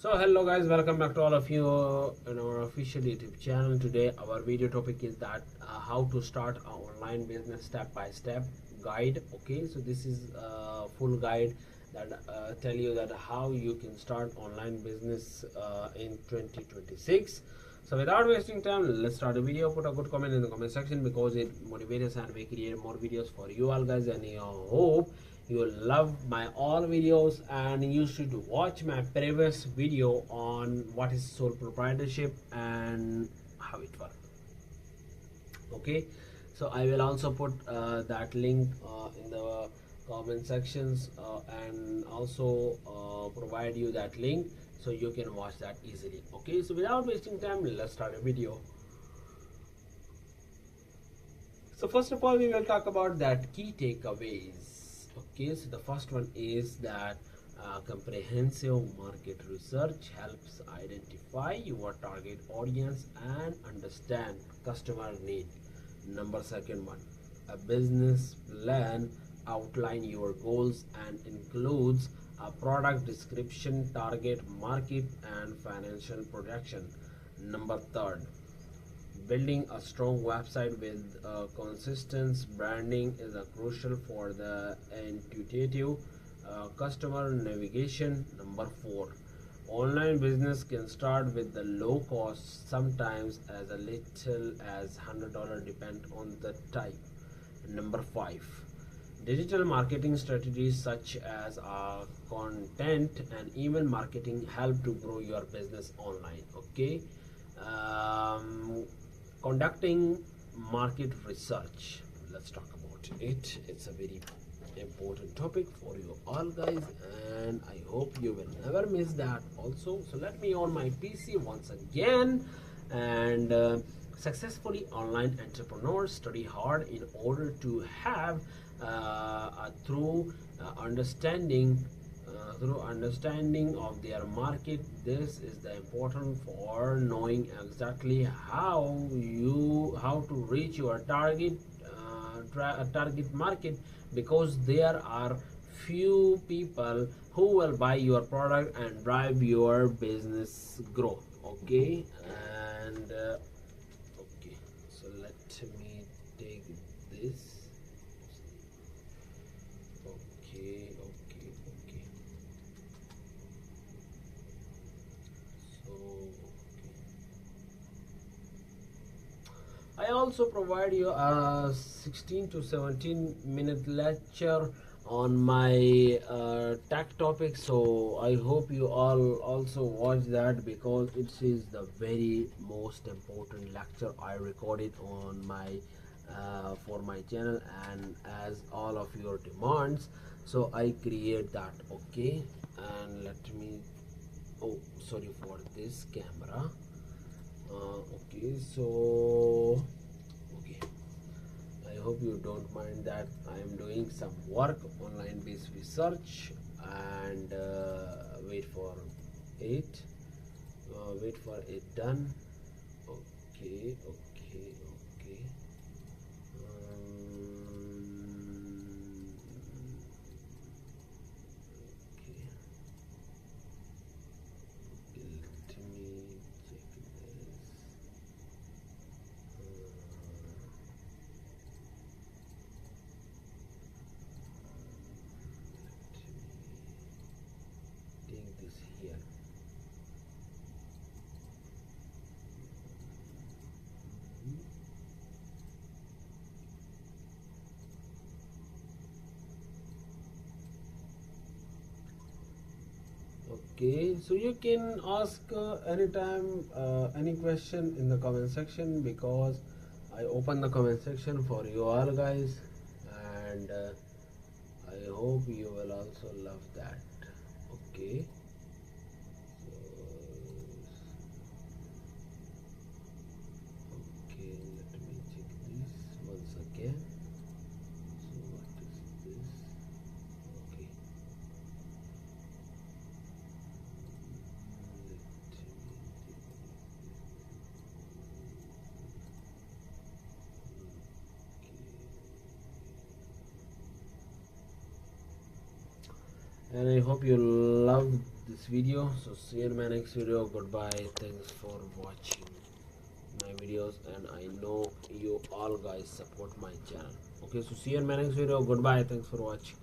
So hello guys, welcome back to all of you in our official YouTube channel. Today our video topic is that how to start an online business step by step guide. Okay, so this is a full guide that tell you that how you can start online business in 2026. So without wasting time, let's start the video. Put a good comment in the comment section because it motivates us and we create more videos for you all guys, and I hope you will love my all videos, and you should watch my previous video on what is sole proprietorship and how it works. Okay, so I will also put that link in the comment sections and also provide you that link so you can watch that easily. Okay, so without wasting time, let's start a video. So first of all, we will talk about that key takeaways. Okay, so the first one is that comprehensive market research helps identify your target audience and understand customer need. Number second one, a business plan outline your goals and includes a product description, target market, and financial projection. Number third, building a strong website with consistent branding is crucial for the intuitive customer navigation. Number four, online business can start with the low cost, sometimes as little as $100, depend on the type. Number five, digital marketing strategies such as content and email marketing help to grow your business online. Okay, um, conducting market research, let's talk about it. It's a very important topic for you all guys, and I hope you will never miss that also. So let me on my PC once again. And successfully online entrepreneurs study hard in order to have a through understanding of their market. This is the important for knowing exactly how to reach your target market, because there are few people who will buy your product and drive your business growth. Okay, and okay, so let me take this. Okay, okay, okay. So I also provide you a 16 to 17-minute lecture on my tech topic, so I hope you all also watch that, because it is the very most important lecture I recorded on my for my channel, and as all of your demands, so I create that. Okay, and let me, oh sorry for this camera. Okay, so okay, I hope you don't mind that I am doing some work online based research, and it wait for it done. Okay, okay, okay. Okay, let me check this. Let me take this here. Okay, so you can ask anytime any question in the comment section, because I open the comment section for you all guys, and I hope you will also love that. Okay, so okay, let me check this once again. So what is this? Okay, and I hope you love this video. So see you in my next video. Goodbye. Thanks for watching my videos, and I know you all guys support my channel. Okay, so see you in my next video. Goodbye. Thanks for watching.